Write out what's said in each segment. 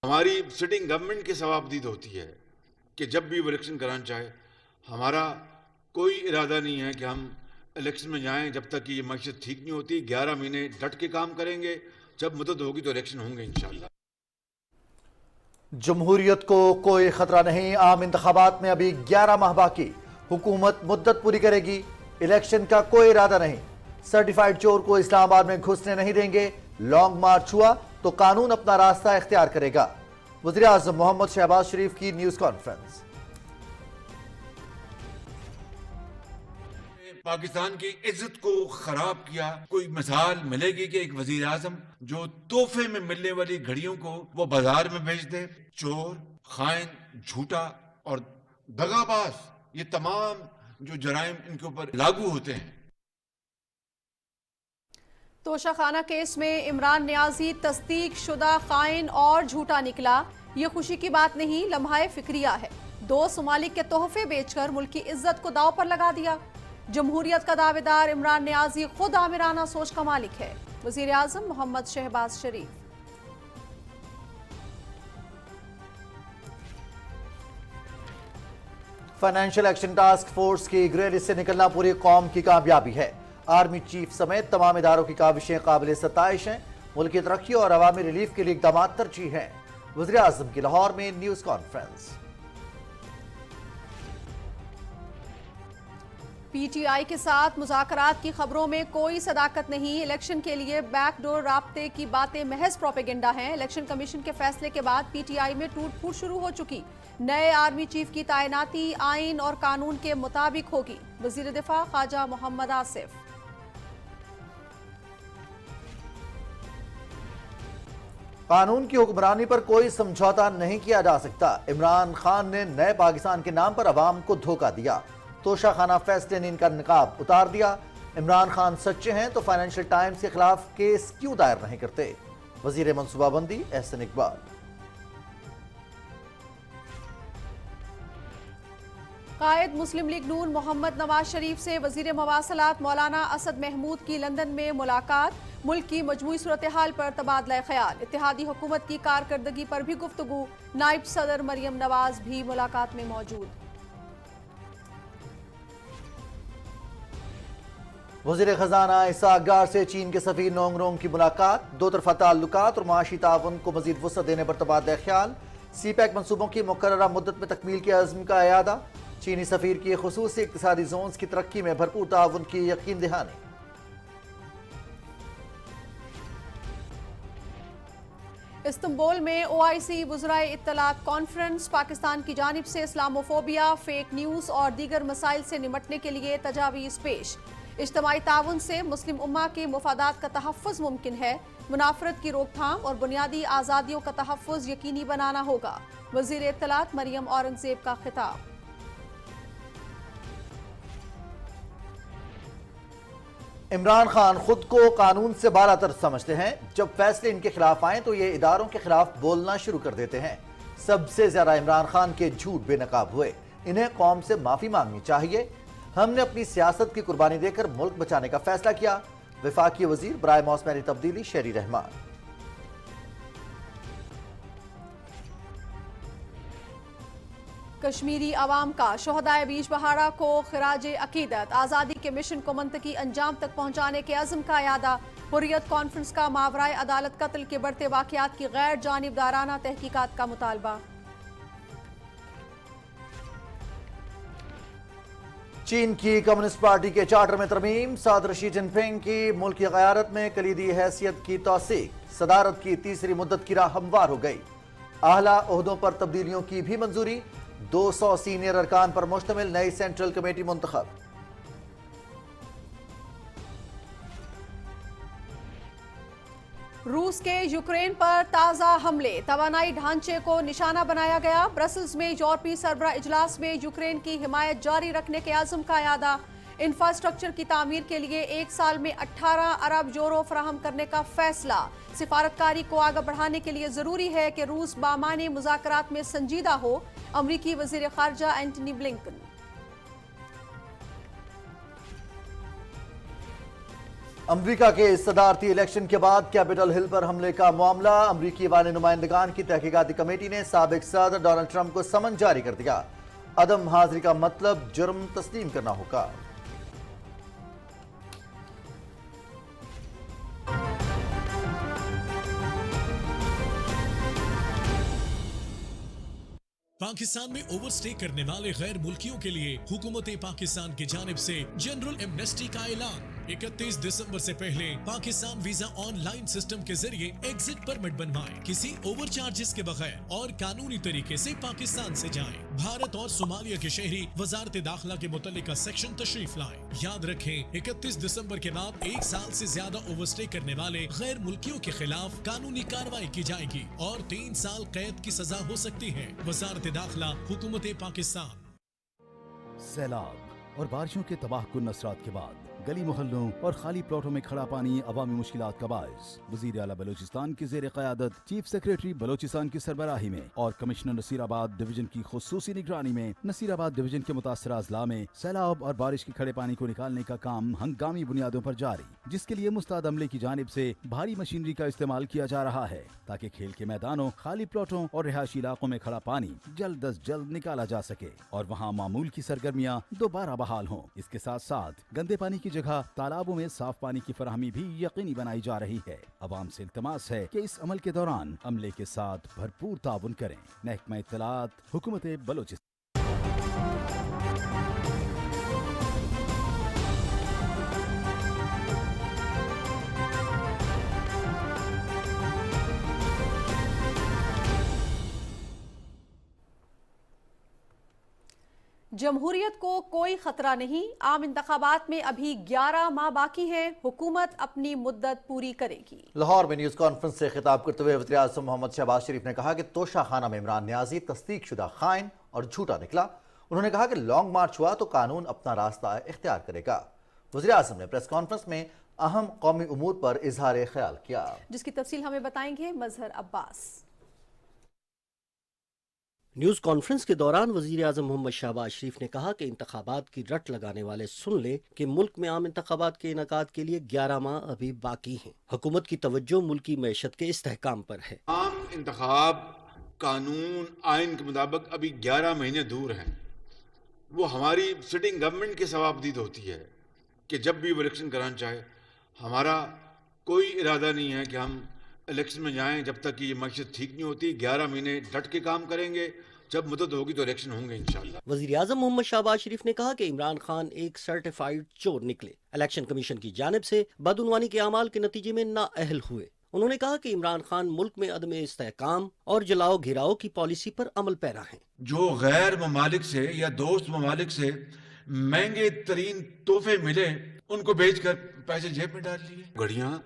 ہماری sitting government کی ثوابدید ہوتی ہے کہ جب بھی وہ الیکشن کرانا چاہے. ہمارا کوئی ارادہ نہیں ہے کہ ہم الیکشن میں جائیں جب تک کہ یہ معیشت ٹھیک نہیں ہوتی. 11 مہینے ڈٹ کے کام کریں گے, جب مدد ہوگی تو الیکشن ہوں گے انشاءاللہ. جمہوریت کو کوئی خطرہ نہیں, عام انتخابات میں ابھی 11 ماہ باقی, حکومت مدت پوری کرے گی, الیکشن کا کوئی ارادہ نہیں, سرٹیفائیڈ چور کو اسلام آباد میں گھسنے نہیں دیں گے, لانگ مارچ ہوا تو قانون اپنا راستہ اختیار کرے گا. وزیراعظم محمد شہباز شریف کی نیوز کانفرنس. پاکستان کی عزت کو خراب کیا. کوئی مثال ملے گی کہ ایک وزیر اعظم جو تحفے میں ملنے والی گھڑیوں کو وہ بازار میں بھیج دے؟ چور, خائن, جھوٹا اور دغاباز, یہ تمام جو جرائم ان کے اوپر لاگو ہوتے ہیں. توشہ خانہ کیس میں عمران نیازی تصدیق شدہ خائن اور جھوٹا نکلا. یہ خوشی کی بات نہیں, لمحہ فکریہ ہے. 2 ممالک کے تحفے بیچ کر ملک کی عزت کو داؤ پر لگا دیا. جمہوریت کا دعوے دار عمران نیازی خود آمرانہ سوچ کا مالک ہے. وزیر اعظم محمد شہباز شریف. فائنینشل ایکشن ٹاسک فورس کی گرے لسٹ سے نکلنا پوری قوم کی کامیابی ہے. آرمی چیف سمیت تمام اداروں کی کاوشیں قابل ستائش ہیں. ملک کی ترقی اور عوامی ریلیف کے لیے اقدامات ترجیح ہیں. وزیر اعظم کی لاہور میں news conference. P T I کے ساتھ مذاکرات کی خبروں میں کوئی صداقت نہیں. الیکشن کے لیے بیک ڈور رابطے کی باتیں محض پروپیگنڈا ہیں. الیکشن کمیشن کے فیصلے کے بعد پی ٹی آئی میں ٹوٹ پھوٹ شروع ہو چکی. نئے آرمی چیف کی تعیناتی آئین اور قانون کے مطابق ہوگی. وزیر دفاع خواجہ محمد آصف. قانون کی حکمرانی پر کوئی سمجھوتا نہیں کیا جا سکتا. عمران خان نے نئے پاکستان کے نام پر عوام کو دھوکہ دیا. توشہ خانہ فیصلے نے ان کا نقاب اتار دیا. عمران خان سچے ہیں تو فائنینشل ٹائمز کے خلاف کیس کیوں دائر نہیں کرتے؟ وزیر منصوبہ بندی احسن اقبال. قائد مسلم لیگ نون محمد نواز شریف سے وزیر مواصلات مولانا اسد محمود کی لندن میں ملاقات. ملک کی مجموعی صورتحال پر تبادلہ خیال. اتحادی حکومت کی کارکردگی پر بھی گفتگو. نائب صدر مریم نواز بھی ملاقات میں موجود. وزیر خزانہ اسحاق ڈار سے چین کے سفیر نونگ رونگ کی ملاقات. دو طرفہ تعلقات اور معاشی تعاون کو مزید وسعت دینے پر تبادلہ خیال. سی پیک منصوبوں کی مقررہ مدت میں تکمیل کے عزم کا اعادہ. چینی سفیر کی خصوصی اقتصادی زونز کی ترقی میں بھرپور تعاون کی یقین دہانی. استنبول میں او آئی سی وزرائے اطلاعات کانفرنس. پاکستان کی جانب سے اسلاموفوبیا، فیک نیوز اور دیگر مسائل سے نمٹنے کے لیے تجاویز پیش. اجتماعی تعاون سے مسلم امہ کے مفادات کا تحفظ ممکن ہے. منافرت کی روک تھام اور بنیادی آزادیوں کا تحفظ یقینی بنانا ہوگا. وزیر اطلاعات مریم اورنگزیب کا خطاب. عمران خان خود کو قانون سے بالا تر سمجھتے ہیں. جب فیصلے ان کے خلاف آئیں تو یہ اداروں کے خلاف بولنا شروع کر دیتے ہیں. سب سے زیادہ عمران خان کے جھوٹ بے نقاب ہوئے. انہیں قوم سے معافی مانگنی چاہیے. ہم نے اپنی سیاست کی قربانی دے کر ملک بچانے کا فیصلہ کیا. وفاقی وزیر برائے موسمیاتی تبدیلی شہری رحمان. کشمیری عوام کا شہدائے بیج بہاڑا کو خراج عقیدت. آزادی کے مشن کو منطقی انجام تک پہنچانے کے عزم کا اعادہ. حریت کانفرنس کا ماورائے عدالت قتل کے بڑھتے واقعات کی غیر جانبدارانہ تحقیقات کا مطالبہ. چین کی کمیونسٹ پارٹی کے چارٹر میں ترمیم. صدر شی جن پنگ کی ملک کی غیارت میں کلیدی حیثیت کی توثیق. صدارت کی تیسری مدت کی راہ ہموار ہو گئی. اعلیٰ عہدوں پر تبدیلیوں کی بھی منظوری. 200 سینئر ارکان پر مشتمل نئی سینٹرل کمیٹی منتخب. روس کے یوکرین پر تازہ حملے. توانائی ڈھانچے کو نشانہ بنایا گیا. برسلز میں یورپی سربراہ اجلاس میں یوکرین کی حمایت جاری رکھنے کے عزم کا اعادہ. انفراسٹرکچر کی تعمیر کے لیے 1 سال میں 18 ارب یورو فراہم کرنے کا فیصلہ. سفارتکاری کو آگے بڑھانے کے لیے ضروری ہے کہ روس بامعنی مذاکرات میں سنجیدہ ہو. امریکی وزیر خارجہ اینٹنی بلنکن. امریکہ کے صدارتی الیکشن کے بعد کیپٹل ہل پر حملے کا معاملہ، امریکی ایوان نمائندگان کی تحقیقاتی کمیٹی نے سابق صدر ڈونلڈ ٹرمپ کو سمن جاری کر دیا۔ عدم حاضری کا مطلب جرم تسلیم کرنا ہوگا۔ پاکستان میں اوور سٹے کرنے والے غیر ملکیوں کے لیے حکومت پاکستان کی جانب سے جنرل ایمنسٹی کا اعلان۔ 31 دسمبر سے پہلے Pakistan visa on line system کے ذریعے ایگزٹ پرمٹ بنوائیں، کسی اوور چارجز کے بغیر اور قانونی طریقے سے پاکستان سے جائیں۔ بھارت اور صومالیہ کے شہری وزارت داخلہ کے متعلقہ سیکشن تشریف لائیں۔ یاد رکھیں 31 دسمبر کے بعد 1 سال سے زیادہ اوور سٹے کرنے والے غیر ملکیوں کے خلاف قانونی کارروائی کی جائے گی اور 3 سال قید کی سزا ہو سکتی ہے۔ وزارت داخلہ، حکومت پاکستان۔ سیلاب اور بارشوں کے تباہ کن اثرات کے بعد گلی محلوں اور خالی پلاٹوں میں کھڑا پانی عوامی مشکلات کا باعث، وزیر اعلیٰ بلوچستان کی زیر قیادت چیف سیکریٹری بلوچستان کی سربراہی میں اور کمشنر نصیر آباد ڈویژن کی خصوصی نگرانی میں نصیر آباد ڈویژن کے متاثرہ اضلاع میں سیلاب اور بارش کے کھڑے پانی کو نکالنے کا کام ہنگامی بنیادوں پر جاری، جس کے لیے مستعد عملے کی جانب سے بھاری مشینری کا استعمال کیا جا رہا ہے تاکہ کھیل کے میدانوں، خالی پلاٹوں اور رہائشی علاقوں میں کھڑا پانی جلد از جلد نکالا جا سکے اور وہاں معمول کی سرگرمیاں دوبارہ بحال ہوں۔ اس کے ساتھ ساتھ گندے پانی کی جگہ تالابوں میں صاف پانی کی فراہمی بھی یقینی بنائی جا رہی ہے۔ عوام سے التماس ہے کہ اس عمل کے دوران عملے کے ساتھ بھرپور تعاون کریں۔ محکمہ اطلاعات، حکومت بلوچستان۔ جمہوریت کو کوئی خطرہ نہیں، عام انتخابات میں ابھی 11 ماہ باقی ہیں، حکومت اپنی مدت پوری کرے گی۔ لاہور میں نیوز کانفرنس سے خطاب کرتے ہوئے وزیر اعظم محمد شہباز شریف نے کہا کہ توشہ خانہ میں عمران نیازی تصدیق شدہ خائن اور جھوٹا نکلا۔ انہوں نے کہا کہ لانگ مارچ ہوا تو قانون اپنا راستہ اختیار کرے گا۔ وزیر اعظم نے پریس کانفرنس میں اہم قومی امور پر اظہار خیال کیا، جس کی تفصیل ہمیں بتائیں گے مظہر عباس۔ نیوز کانفرنس کے دوران وزیر اعظم محمد شہباز شریف نے کہا کہ انتخابات کی رٹ لگانے والے سن لیں کہ ملک میں عام انتخابات کے انعقاد کے لیے 11 ماہ ابھی باقی ہیں۔ حکومت کی توجہ ملکی معیشت کے استحکام پر ہے۔ عام انتخاب قانون آئین کے مطابق ابھی 11 مہینے دور ہیں۔ وہ ہماری سٹنگ گورنمنٹ کی ثوابدید ہوتی ہے کہ جب بھی وہ الیکشن کرانا چاہے۔ ہمارا کوئی ارادہ نہیں ہے کہ ہم الیکشن میں جائیں جب تک کہ یہ معیشت ٹھیک نہیں ہوتی۔ 11 مہینے ڈٹ کے کام کریں گے، جب مدت ہوگی تو الیکشن ہوں گے انشاءاللہ۔ وزیر اعظم محمد شہباز شریف نے کہا کہ عمران خان ایک سرٹیفائیڈ چور نکلے، الیکشن کمیشن کی جانب سے بدعنوانی کے اعمال کے نتیجے میں نااہل ہوئے۔ انہوں نے کہا کہ عمران خان ملک میں عدم استحکام اور جلاؤ گھیراؤ کی پالیسی پر عمل پیرا ہیں۔ جو غیر ممالک سے یا دوست ممالک سے مہنگے ترین تحفے ملے ان کو بیچ کر پیسے جیب میں ڈال لیے۔ گھڑیاں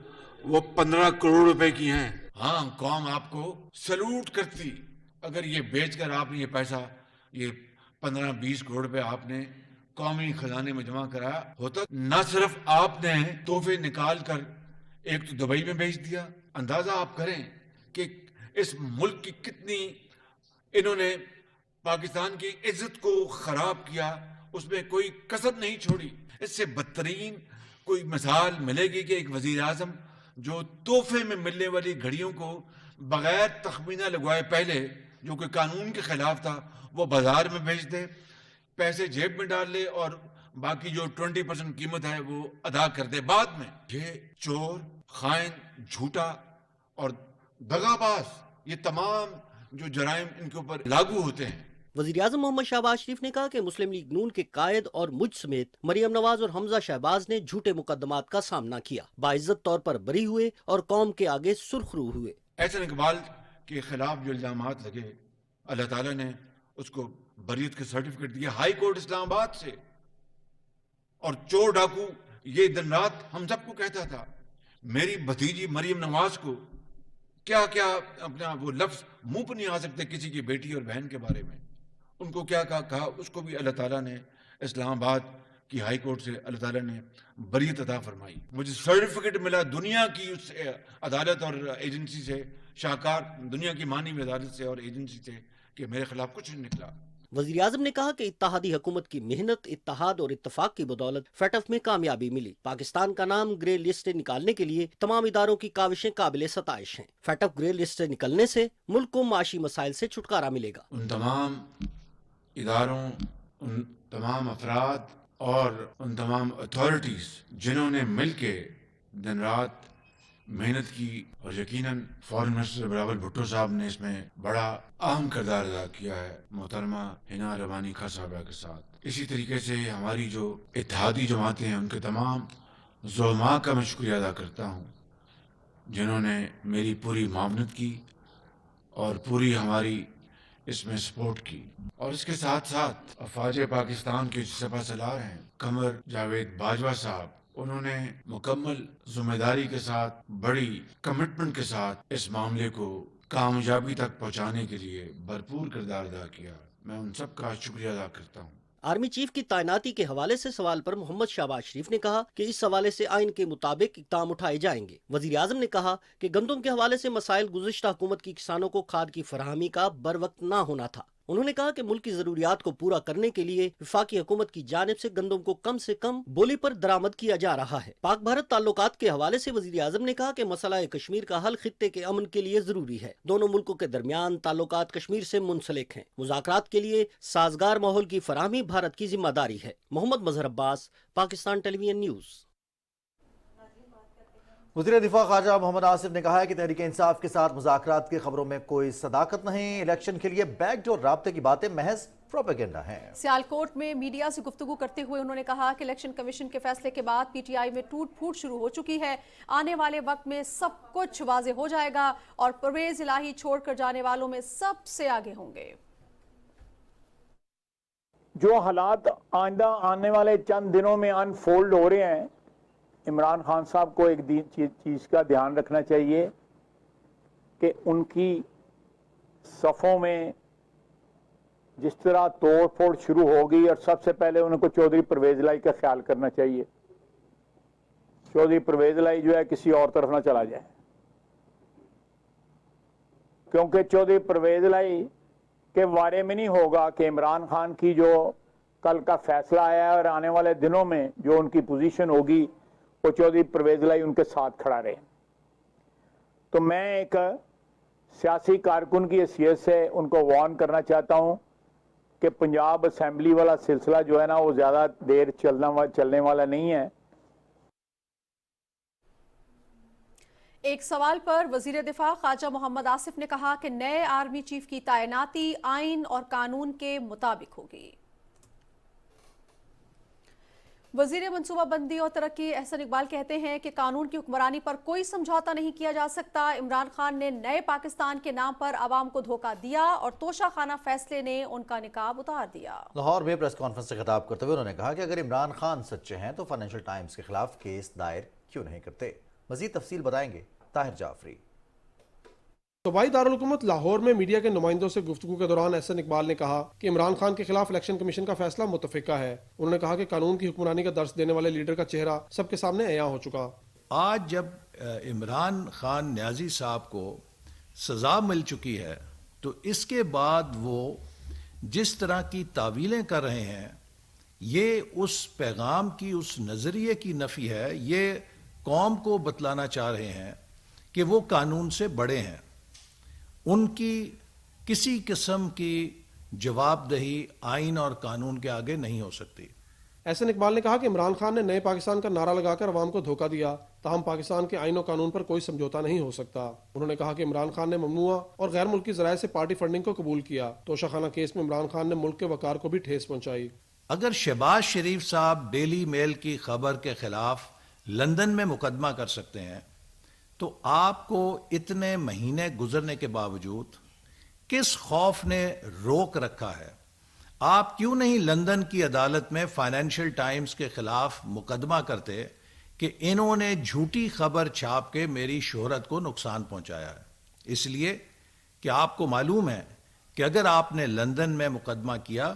وہ 15 کروڑ روپے کی ہیں۔ ہاں، قوم آپ کو سلوٹ کرتی اگر یہ بیچ کر آپ نے یہ پیسہ، یہ 15-20 کروڑ روپے آپ نے قومی خزانے میں جمع کرایا ہوتا۔ نہ صرف آپ نے تحفے نکال کر ایک تو دبئی میں بیچ دیا، اندازہ آپ کریں کہ اس ملک کی کتنی انہوں نے پاکستان کی عزت کو خراب کیا، اس میں کوئی کسر نہیں چھوڑی۔ اس سے بدترین کوئی مثال ملے گی کہ ایک وزیر اعظم جو تحفے میں ملنے والی گھڑیوں کو بغیر تخمینہ لگوائے پہلے، جو کہ قانون کے خلاف تھا، وہ بازار میں بیچ دے، پیسے جیب میں ڈال لے اور باقی جو 20% قیمت ہے وہ ادا کر دے بعد میں۔ یہ چور، خائن، جھوٹا اور دغاباز، یہ تمام جو جرائم ان کے اوپر لاگو ہوتے ہیں۔ وزیر اعظم محمد شہباز شریف نے کہا کہ مسلم لیگ نون کے قائد اور مجھ سمیت مریم نواز اور حمزہ شہباز نے جھوٹے مقدمات کا سامنا کیا، باعزت طور پر بری ہوئے اور قوم کے آگے سرخ رو ہوئے۔ احسن اقبال کے خلاف جو الزامات لگے، اللہ تعالیٰ نے اس کو بریت کا سرٹیفکیٹ دیا ہائی کورٹ اسلام آباد سے، اور چور ڈاکو یہ دن رات ہم سب کو کہتا تھا۔ میری بھتیجی مریم نواز کو کیا کیا اپنا وہ لفظ منہ پر نہیں آ سکتے کسی کی بیٹی اور بہن کے بارے میں، ان کو کیا کہا، اس کو بھی اللہ تعالیٰ نے اسلام آباد کی ہائی کورٹ سے اللہ تعالیٰ نے بریت عطا فرمائی۔ مجھے سرٹیفکیٹ ملا دنیا کی اس عدالت اور ایجنسی سے، شاہکار دنیا کی مانی ہوئی عدالت سے اور ایجنسی سے، کہ میرے خلاف کچھ نہیں نکلا۔ وزیر اعظم نے کہا کہ اتحادی حکومت کی محنت، اتحاد اور اتفاق کی بدولت فیٹف میں کامیابی ملی۔ پاکستان کا نام گرے لسٹ سے نکالنے کے لیے تمام اداروں کی کاوشیں قابل ستائش ہیں۔ فیٹف گرے لسٹ سے نکلنے سے ملک کو معاشی مسائل سے چھٹکارا ملے گا۔ ان تمام اداروں، ان تمام افراد اور ان تمام اتھارٹیز جنہوں نے مل کے دن رات محنت کی، اور یقیناً فارن منسٹر بلاول بھٹو صاحب نے اس میں بڑا اہم کردار ادا کیا ہے، محترمہ ہنا ربانی خان صاحبہ کے ساتھ۔ اسی طریقے سے ہماری جو اتحادی جماعتیں ہیں ان کے تمام زعماء کا میں شکریہ ادا کرتا ہوں، جنہوں نے میری پوری معاونت کی اور پوری ہماری اس میں سپورٹ کی۔ اور اس کے ساتھ ساتھ افواج پاکستان کے سپہ سالار ہیں قمر جاوید باجوہ صاحب، انہوں نے مکمل ذمہ داری کے ساتھ، بڑی کمٹمنٹ کے ساتھ اس معاملے کو کامیابی تک پہنچانے کے لیے بھرپور کردار ادا کیا۔ میں ان سب کا شکریہ ادا کرتا ہوں۔ آرمی چیف کی تعیناتی کے حوالے سے سوال پر محمد شہباز شریف نے کہا کہ اس حوالے سے آئین کے مطابق اقدام اٹھائے جائیں گے۔ وزیر اعظم نے کہا کہ گندم کے حوالے سے مسائل گزشتہ حکومت کی کسانوں کو کھاد کی فراہمی کا بروقت نہ ہونا تھا۔ انہوں نے کہا کہ ملک کی ضروریات کو پورا کرنے کے لیے وفاقی حکومت کی جانب سے گندم کو کم سے کم بولی پر درآمد کیا جا رہا ہے۔ پاک بھارت تعلقات کے حوالے سے وزیر اعظم نے کہا کہ مسئلہ کشمیر کا حل خطے کے امن کے لیے ضروری ہے۔ دونوں ملکوں کے درمیان تعلقات کشمیر سے منسلک ہیں۔ مذاکرات کے لیے سازگار ماحول کی فراہمی بھارت کی ذمہ داری ہے۔ محمد مظہر عباس، پاکستان ٹیلی ویژن نیوز۔ وزیر دفاع خارجہ محمد آصف نے کہا ہے کہ تحریک انصاف کے ساتھ مذاکرات کی خبروں میں کوئی صداقت نہیں، الیکشن کے لیے بیک ڈور رابطے کی باتیں محض پروپیگنڈا ہیں۔ سیالکوٹ میں میڈیا سے گفتگو کرتے ہوئے انہوں نے کہا کہ الیکشن کمیشن کے فیصلے کے بعد پی ٹی آئی میں ٹوٹ پھوٹ شروع ہو چکی ہے، آنے والے وقت میں سب کچھ واضح ہو جائے گا اور پرویز الہی چھوڑ کر جانے والوں میں سب سے آگے ہوں گے۔ جو حالات آئندہ آنے والے چند دنوں میں انفولڈ ہو رہے ہیں، عمران خان صاحب کو ایک چیز کا دھیان رکھنا چاہیے کہ ان کی صفوں میں جس طرح توڑ پھوڑ شروع ہوگی، اور سب سے پہلے ان کو چودھری پرویز الہی کا خیال کرنا چاہیے۔ چودھری پرویز الہی جو ہے کسی اور طرف نہ چلا جائے، کیونکہ چودھری پرویز الہی کے بارے میں نہیں ہوگا کہ عمران خان کی جو کل کا فیصلہ آیا ہے اور آنے والے دنوں میں جو ان کی پوزیشن ہوگی وہ چودھری پرویز الہی ان کے ساتھ کھڑا رہے۔ تو میں ایک سیاسی کارکن کی حیثیت سے ان کو وارن کرنا چاہتا ہوں کہ پنجاب اسمبلی والا سلسلہ جو ہے نا وہ زیادہ دیر چلنے والا نہیں ہے۔ ایک سوال پر وزیر دفاع خارجہ محمد آصف نے کہا کہ نئے آرمی چیف کی تعیناتی آئین اور قانون کے مطابق ہوگی۔ وزیر منصوبہ بندی اور ترقی احسن اقبال کہتے ہیں کہ قانون کی حکمرانی پر کوئی سمجھوتا نہیں کیا جا سکتا۔ عمران خان نے نئے پاکستان کے نام پر عوام کو دھوکہ دیا اور توشہ خانہ فیصلے نے ان کا نقاب اتار دیا۔ لاہور میں پریس کانفرنس سے خطاب کرتے ہوئے انہوں نے کہا کہ اگر عمران خان سچے ہیں تو فائنینشل ٹائمز کے خلاف کیس دائر کیوں نہیں کرتے۔ مزید تفصیل بتائیں گے طاہر جعفری۔ صوبائی دارالحکومت لاہور میں میڈیا کے نمائندوں سے گفتگو کے دوران احسن اقبال نے کہا کہ عمران خان کے خلاف الیکشن کمیشن کا فیصلہ متفقہ ہے۔ انہوں نے کہا کہ قانون کی حکمرانی کا درس دینے والے لیڈر کا چہرہ سب کے سامنے عیاں ہو چکا۔ آج جب عمران خان نیازی صاحب کو سزا مل چکی ہے تو اس کے بعد وہ جس طرح کی تعویلیں کر رہے ہیں، یہ اس پیغام کی، اس نظریے کی نفی ہے۔ یہ قوم کو بتلانا چاہ رہے ہیں کہ وہ قانون سے بڑے ہیں، ان کی کسی قسم کی جواب دہی آئین اور قانون کے آگے نہیں ہو سکتی۔ احسن اقبال نے کہا کہ عمران خان نے نئے پاکستان کا نعرہ لگا کر عوام کو دھوکہ دیا، تاہم پاکستان کے آئین و قانون پر کوئی سمجھوتا نہیں ہو سکتا۔ انہوں نے کہا کہ عمران خان نے ممنوعہ اور غیر ملکی ذرائع سے پارٹی فنڈنگ کو قبول کیا۔ توشہ خانہ کیس میں عمران خان نے ملک کے وقار کو بھی ٹھیس پہنچائی۔ اگر شہباز شریف صاحب ڈیلی میل کی خبر کے خلاف لندن میں مقدمہ کر سکتے ہیں تو آپ کو اتنے مہینے گزرنے کے باوجود کس خوف نے روک رکھا ہے؟ آپ کیوں نہیں لندن کی عدالت میں فائنینشل ٹائمز کے خلاف مقدمہ کرتے کہ انہوں نے جھوٹی خبر چھاپ کے میری شہرت کو نقصان پہنچایا ہے؟ اس لیے کہ آپ کو معلوم ہے کہ اگر آپ نے لندن میں مقدمہ کیا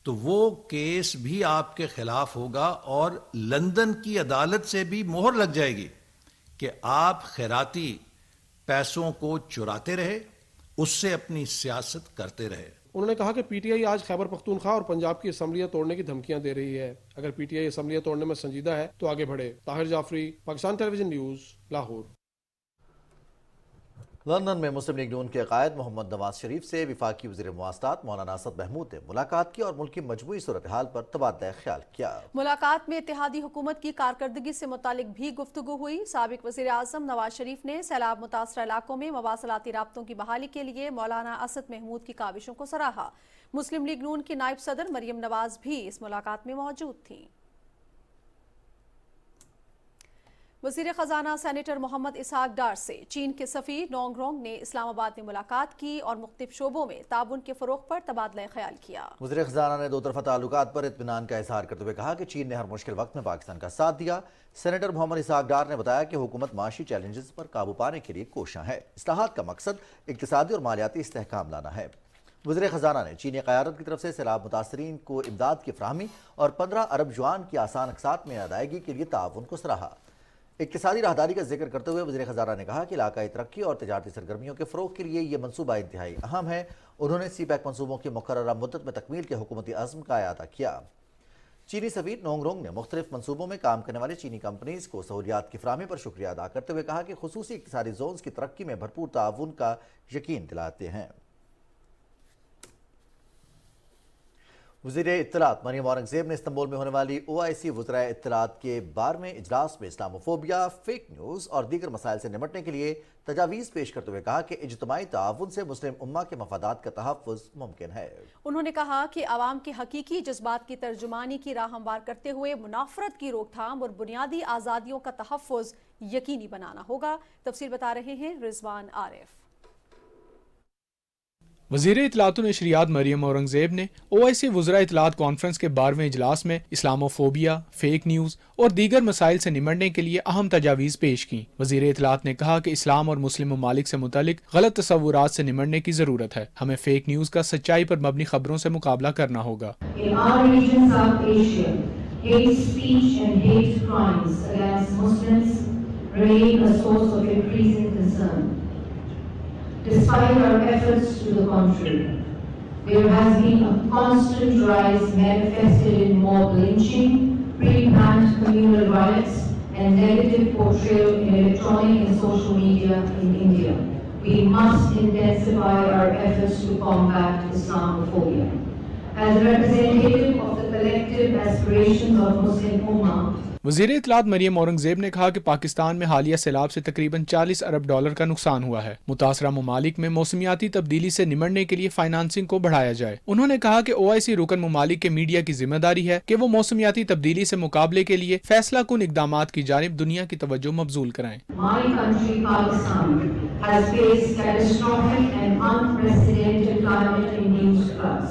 تو وہ کیس بھی آپ کے خلاف ہوگا اور لندن کی عدالت سے بھی مہر لگ جائے گی کہ آپ خیراتی پیسوں کو چراتے رہے، اس سے اپنی سیاست کرتے رہے۔ انہوں نے کہا کہ پی ٹی آئی آج خیبر پختونخوا اور پنجاب کی اسمبلیاں توڑنے کی دھمکیاں دے رہی ہے. اگر پی ٹی آئی اسمبلیاں توڑنے میں سنجیدہ ہے تو آگے بڑھے. طاہر جعفری، پاکستان ٹیلی ویژن نیوز، لاہور. لندن میں مسلم لیگ نون کے قائد محمد نواز شریف سے وفاقی وزیر مواصلات مولانا اسد محمود نے ملاقات کی اور ملک کی مجموعی صورتحال پر تبادلہ خیال کیا. ملاقات میں اتحادی حکومت کی کارکردگی سے متعلق بھی گفتگو ہوئی. سابق وزیر اعظم نواز شریف نے سیلاب متاثرہ علاقوں میں مواصلاتی رابطوں کی بحالی کے لیے مولانا اسد محمود کی کاوشوں کو سراہا. مسلم لیگ نون کی نائب صدر مریم نواز بھی اس ملاقات میں موجود تھیں. وزیر خزانہ سینیٹر محمد اسحاق ڈار سے چین کے سفیر نونگ رونگ نے اسلام آباد میں ملاقات کی اور مختلف شعبوں میں تعاون کے فروغ پر تبادلہ خیال کیا. وزیر خزانہ نے دو طرفہ تعلقات پر اطمینان کا اظہار کرتے ہوئے کہا کہ چین نے ہر مشکل وقت میں پاکستان کا ساتھ دیا. سینیٹر محمد اسحاق ڈار نے بتایا کہ حکومت معاشی چیلنجز پر قابو پانے کے لیے کوشاں ہے. اصلاحات کا مقصد اقتصادی اور مالیاتی استحکام لانا ہے. وزیر خزانہ نے چینی قیادت کی طرف سے سیلاب متاثرین کو امداد کی فراہمی اور 15 ارب یوان کی آسان اقساط میں ادائیگی کے لیے تعاون کو سراہا. اقتصادی راہداری کا ذکر کرتے ہوئے وزیر خزانہ نے کہا کہ علاقائی ترقی اور تجارتی سرگرمیوں کے فروغ کے لیے یہ منصوبہ انتہائی اہم ہے. انہوں نے سی پیک منصوبوں کی مقررہ مدت میں تکمیل کے حکومتی عزم کا اعادہ کیا. چینی سفیر نونگ رونگ نے مختلف منصوبوں میں کام کرنے والے چینی کمپنیز کو سہولیات کی فراہمی پر شکریہ ادا کرتے ہوئے کہا کہ خصوصی اقتصادی زونز کی ترقی میں بھرپور تعاون کا یقین دلاتے ہیں. وزیر اطلاعات مریم اورنگزیب نے استنبول میں ہونے والی OIC وزرائے اطلاعات کے 12ویں اجلاس میں اسلاموفوبیا، فیک نیوز اور دیگر مسائل سے نمٹنے کے لیے تجاویز پیش کرتے ہوئے کہا کہ اجتماعی تعاون سے مسلم امہ کے مفادات کا تحفظ ممکن ہے. انہوں نے کہا کہ عوام کے حقیقی جذبات کی ترجمانی کی راہ ہموار کرتے ہوئے منافرت کی روک تھام اور بنیادی آزادیوں کا تحفظ یقینی بنانا ہوگا. تفصیل بتا رہے ہیں رضوان عارف. وزیر اطلاعات و نشریات مریم اورنگزیب نے OIC وزراء اطلاعات کانفرنس کے 12ویں اجلاس میں اسلاموفوبیا، فیک نیوز اور دیگر مسائل سے نمٹنے کے لیے اہم تجاویز پیش کی. وزیر اطلاعات نے کہا کہ اسلام اور مسلم ممالک سے متعلق غلط تصورات سے نمٹنے کی ضرورت ہے. ہمیں فیک نیوز کا سچائی پر مبنی خبروں سے مقابلہ کرنا ہوگا. Despite our efforts to the contrary, there has been a constant rise manifested in mob lynching, pre-planned communal riots, and negative portrayal in electronic and social media in India. We must intensify our efforts to combat Islamophobia. As a representative of the collective aspirations of Muslim Ummah, وزیر اطلاعات مریم اورنگزیب نے کہا کہ پاکستان میں حالیہ سیلاب سے تقریباً 40 ارب ڈالر کا نقصان ہوا ہے. متاثرہ ممالک میں موسمیاتی تبدیلی سے نمٹنے کے لیے فائنانسنگ کو بڑھایا جائے. انہوں نے کہا کہ OIC رکن ممالک کے میڈیا کی ذمہ داری ہے کہ وہ موسمیاتی تبدیلی سے مقابلے کے لیے فیصلہ کن اقدامات کی جانب دنیا کی توجہ مبذول کرائیں. My country, Pakistan, has faced catastrophic and unprecedented climate-induced floods,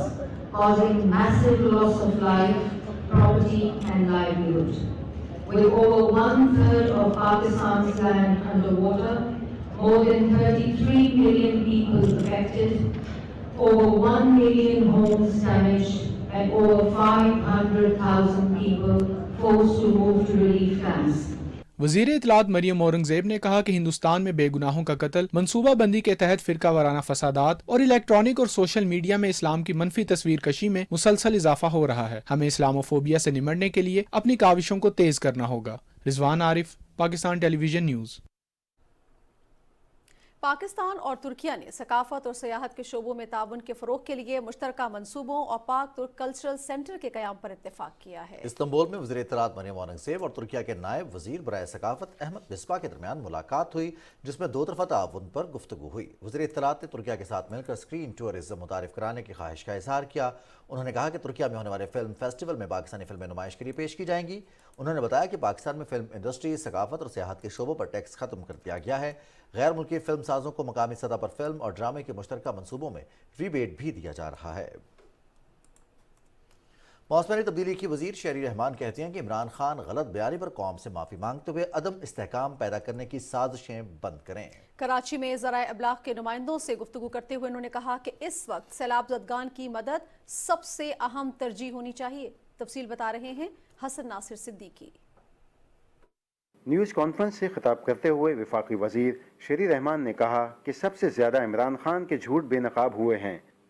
causing massive loss of life, property and livelihood. With over 1/3 of Pakistan's land underwater, more than 33 million people affected, over 1 million homes damaged, and over 500,000 people forced to move to relief camps. وزیر اطلاعات مریم اورنگزیب نے کہا کہ ہندوستان میں بے گناہوں کا قتل، منصوبہ بندی کے تحت فرقہ وارانہ فسادات اور الیکٹرانک اور سوشل میڈیا میں اسلام کی منفی تصویر کشی میں مسلسل اضافہ ہو رہا ہے. ہمیں اسلاموفوبیا سے نمٹنے کے لیے اپنی کاوشوں کو تیز کرنا ہوگا. رضوان عارف، پاکستان ٹیلی ویژن نیوز. پاکستان اور ترکیہ نے ثقافت اور سیاحت کے شعبوں میں تعاون کے فروغ کے لیے مشترکہ منصوبوں اور پاک ترک کلچرل سینٹر کے قیام پر اتفاق کیا ہے. استنبول میں وزیر اطلاعات مریم اورنگزیب اور ترکیہ کے نائب وزیر برائے ثقافت احمد مصباح کے درمیان ملاقات ہوئی جس میں دو طرفہ تعاون پر گفتگو ہوئی. وزیر اطلاعات نے ترکیہ کے ساتھ مل کر اسکرین ٹورزم متعارف کرانے کی خواہش کا اظہار کیا. انہوں نے کہا کہ ترکیہ میں ہونے والے فلم فیسٹیول میں پاکستانی فلمیں نمائش کے لیے پیش کی جائیں گی. انہوں نے بتایا کہ پاکستان میں فلم انڈسٹری، ثقافت اور سیاحت کے شعبوں پر ٹیکس ختم کر دیا گیا ہے. غیر ملکی فلم سازوں کو مقامی سطح پر فلم اور ڈرامے کے مشترکہ منصوبوں میں ریبیٹ بھی دیا جا رہا ہے. موسمیاتی تبدیلی کی وزیر شہری رحمان کہتی ہیں کہ عمران خان غلط بیانی پر قوم سے معافی مانگتے ہوئے عدم استحکام پیدا کرنے کی سازشیں بند کریں. کراچی میں ذرائع ابلاغ کے نمائندوں سے گفتگو کرتے ہوئے انہوں نے کہا کہ اس وقت سیلاب زدگان کی مدد سب سے اہم ترجیح ہونی چاہیے. تفصیل بتا رہے ہیں حسن ناصر صدیقی. نیوز کانفرنس سے خطاب کرتے ہوئے وفاقی وزیر شہری رحمان نے کہا کہ سب سے زیادہ عمران خان کے جھوٹ بے نقاب ہوئے ہیں.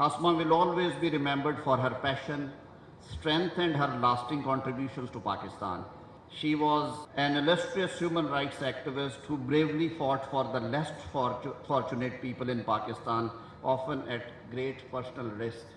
Asma will always be remembered for her passion, strength and her lasting contributions to Pakistan. She was an illustrious human rights activist who bravely fought for the less fortunate people in Pakistan, often at great personal risk.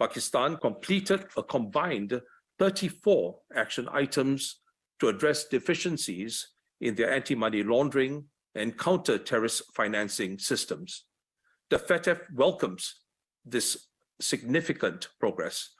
Pakistan completed a combined 34 action items to address deficiencies in their anti-money laundering and counter-terrorist financing systems. The FATF welcomes this significant progress.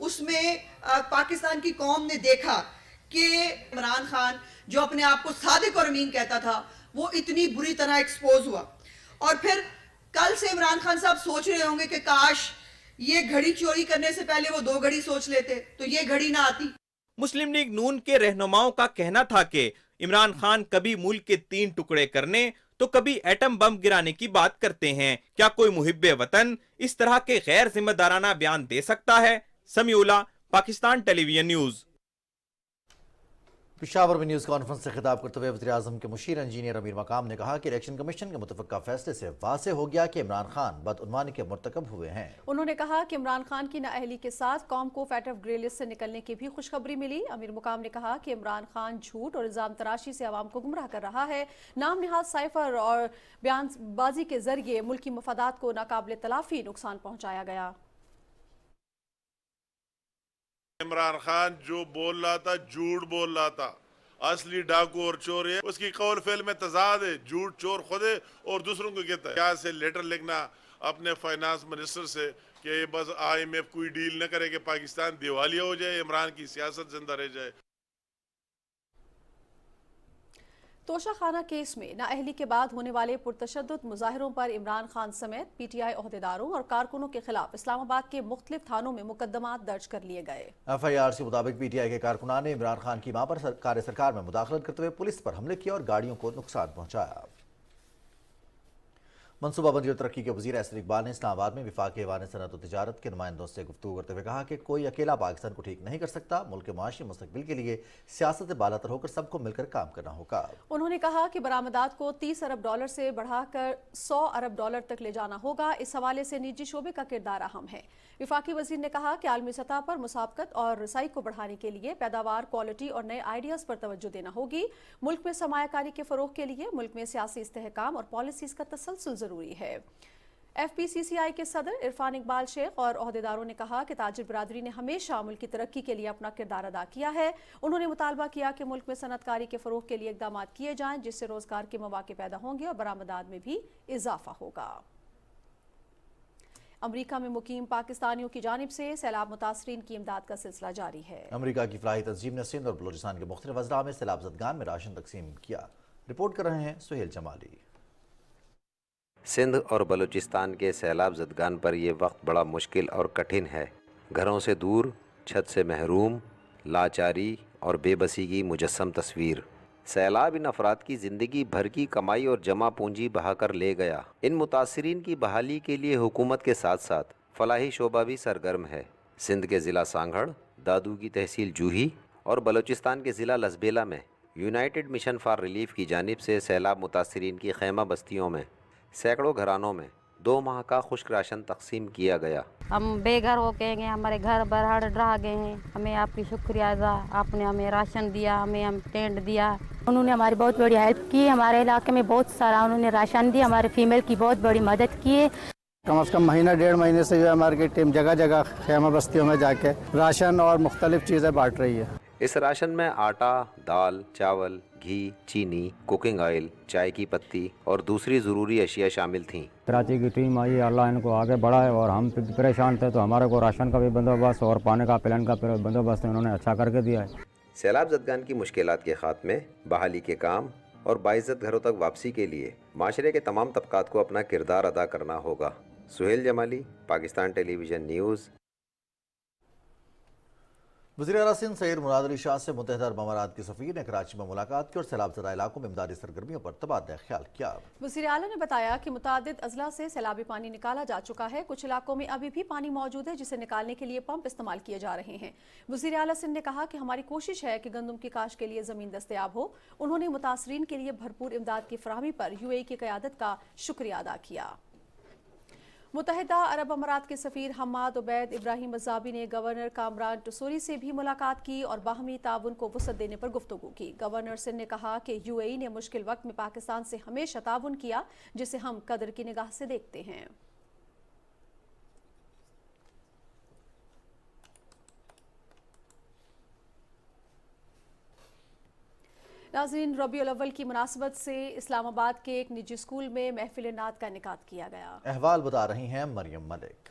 اس میں پاکستان کی قوم نے دیکھا کہ عمران خان جو اپنے آپ کو صادق اور امین کہتا تھا وہ اتنی بری طرح ایکسپوز ہوا. اور پھر کل سے عمران خان صاحب سوچ رہے ہوں گے کہ کاش یہ گھڑی چوری کرنے سے پہلے وہ 2 گھڑی سوچ لیتے تو یہ گھڑی نہ آتی. مسلم لیگ نون کے رہنماؤں کا کہنا تھا کہ عمران خان کبھی ملک کے 3 ٹکڑے کرنے تو کبھی ایٹم بم گرانے کی بات کرتے ہیں. کیا کوئی محب وطن اس طرح کے غیر ذمہ دارانہ بیان دے سکتا ہے؟ سمیع اللہ، پاکستان ٹیلی ویژن نیوز. پشاور میں نیوز کانفرنس سے خطاب کرتے ہوئے وزیراعظم کے مشیر انجینئر امیر مقام نے کہا کہ الیکشن کمیشن کے متفقہ فیصلے سے واضح ہو گیا کہ عمران خان بدعنوانی کے مرتکب ہوئے ہیں. انہوں نے کہا کہ عمران خان کی نااہلی کے ساتھ قوم کو فیٹف گرے لسٹ سے نکلنے کی بھی خوشخبری ملی. امیر مقام نے کہا کہ عمران خان جھوٹ اور الزام تراشی سے عوام کو گمراہ کر رہا ہے. نام نہاد سائفر اور بیان بازی کے ذریعے ملکی مفادات کو ناقابل تلافی نقصان پہنچایا گیا. عمران خان جو بول رہا تھا جھوٹ بول رہا تھا، اصلی ڈاکو اور چور ہے. اس کی قول فعل میں تضاد ہے. جھوٹ چور خود ہے اور دوسروں کو کہتا ہے. یہاں سے لیٹر لکھنا اپنے فائنانس منسٹر سے کہ بس IMF کوئی ڈیل نہ کرے کہ پاکستان دیوالیہ ہو جائے، عمران کی سیاست زندہ رہ جائے. توشہ خانہ کیس میں نااہلی کے بعد ہونے والے پرتشدد مظاہروں پر عمران خان سمیت PTI عہدیداروں اور کارکنوں کے خلاف اسلام آباد کے مختلف تھانوں میں مقدمات درج کر لیے گئے. FIR کے مطابق PTI کے کارکنان نے عمران خان کی ماں پر سرکار میں مداخلت کرتے ہوئے پولیس پر حملے کیا اور گاڑیوں کو نقصان پہنچایا. منصوبہ بندی اور ترقی کے وزیر احسن اقبال نے اسلام آباد میں وفاق ایوان صنعت و تجارت کے نمائندوں سے گفتگو کرتے ہوئے کہا کہ کوئی اکیلا پاکستان کو ٹھیک نہیں کر سکتا. ملک کے معاشی مستقبل کے لیے سیاست بالا تر ہو کر سب کو مل کر کام کرنا ہوگا. انہوں نے کہا کہ برآمدات کو $30 ارب سے بڑھا کر $100 ارب تک لے جانا ہوگا. اس حوالے سے نجی شعبے کا کردار اہم ہے. وفاقی وزیر نے کہا کہ عالمی سطح پر مسابقت اور رسائی کو بڑھانے کے لیے پیداوار، کوالٹی اور نئے آئیڈیاز پر توجہ دینا ہوگی. ملک میں سرمایہ کاری کے فروغ کے لیے ملک میں سیاسی استحکام اور پالیسیز کا تسلسل ضروری ہے. FPCCI کے صدر عرفان اقبال شیخ اور عہدیداروں نے کہا کہ تاجر برادری نے ہمیشہ ملک کی ترقی کے لیے اپنا کردار ادا کیا ہے. انہوں نے مطالبہ کیا کہ ملک میں صنعت کاری کے فروغ کے لیے اقدامات کیے جائیں جس سے روزگار کے مواقع پیدا ہوں گے اور برآمدات میں بھی اضافہ ہوگا. امریکہ میں مقیم پاکستانیوں کی جانب سے سیلاب متاثرین کی امداد کا سلسلہ جاری ہے. امریکہ کی فلاحی تنظیم نے سندھ اور بلوچستان کے مختلف اضلاع میں سیلاب زدگان میں راشن تقسیم کیا. رپورٹ کر رہے ہیں سہیل جمالی. سندھ اور بلوچستان کے سیلاب زدگان پر یہ وقت بڑا مشکل اور کٹھن ہے. گھروں سے دور، چھت سے محروم، لاچاری اور بے بسی کی مجسم تصویر. سیلاب ان افراد کی زندگی بھر کی کمائی اور جمع پونجی بہا کر لے گیا. ان متاثرین کی بحالی کے لیے حکومت کے ساتھ ساتھ فلاحی شعبہ بھی سرگرم ہے. سندھ کے ضلع سانگھڑ، دادو کی تحصیل جوہی اور بلوچستان کے ضلع لسبیلا میں یونائٹڈ مشن فار ریلیف کی جانب سے سیلاب متاثرین کی خیمہ بستیوں میں سینکڑوں گھرانوں میں 2 ماہ کا خشک راشن تقسیم کیا گیا. ہم بے گھر ہو کے گئے، ہمارے گھر برہڑ ڈرا گئے ہیں. ہمیں آپ کی شکریہ ادا، آپ نے ہمیں راشن دیا، ہمیں ٹینٹ دیا. انہوں نے ہماری بہت بڑی ہیلپ کی. ہمارے علاقے میں بہت سارا انہوں نے راشن دیا، ہمارے فیمیل کی بہت بڑی مدد کی ہے. کم از کم مہینہ 1.5 مہینے سے جو ہے ہماری ٹیم جگہ جگہ خیمہ بستیوں میں جا کے راشن اور مختلف چیزیں بانٹ رہی ہے. اس راشن میں آٹا، دال، چاول، گھی، چینی، کوکنگ آئل، چائے کی پتی اور دوسری ضروری اشیاء شامل تھیں. کراچی کی ٹیم آئی، اللہ ان کو آگے بڑھائے. اور ہم پریشان تھے تو ہمارے کو راشن کا بھی بندوبست اور پانی کا پلان کا بندوبست انہوں نے اچھا کر کے دیا ہے. سیلاب زدگان کی مشکلات کے خاتمے، بحالی کے کام اور باعزت گھروں تک واپسی کے لیے معاشرے کے تمام طبقات کو اپنا کردار ادا کرنا ہوگا. سہیل جمالی، پاکستان ٹیلی ویژن نیوز. وزیر اعلیٰ سندھ سید مراد علی شاہ سے متحدہ عرب امارات کے سفیر نے کراچی میں ملاقات کی اور سیلاب زدہ علاقوں میں امدادی سرگرمیوں پر تبادلہ خیال کیا. وزیر اعلیٰ نے بتایا کہ متعدد اضلاع سے سیلابی پانی نکالا جا چکا ہے. کچھ علاقوں میں ابھی بھی پانی موجود ہے جسے نکالنے کے لیے پمپ استعمال کیے جا رہے ہیں. وزیر اعلیٰ سندھ نے کہا کہ ہماری کوشش ہے کہ گندم کی کاشت کے لیے زمین دستیاب ہو. انہوں نے متاثرین کے لیے بھرپور امداد کی فراہمی پر UAE کی قیادت کا شکریہ ادا کیا. متحدہ عرب امارات کے سفیر حماد عبید ابراہیم الزابی نے گورنر کامران ٹسوری سے بھی ملاقات کی اور باہمی تعاون کو وسعت دینے پر گفتگو کی. گورنر سندھ نے کہا کہ UAE نے مشکل وقت میں پاکستان سے ہمیشہ تعاون کیا جسے ہم قدر کی نگاہ سے دیکھتے ہیں. ناظرین، ربیع الاول کی مناسبت سے اسلام آباد کے ایک نجی اسکول میں محفل نعت کا انعقاد کیا گیا. احوال بتا رہی ہیں مریم ملک.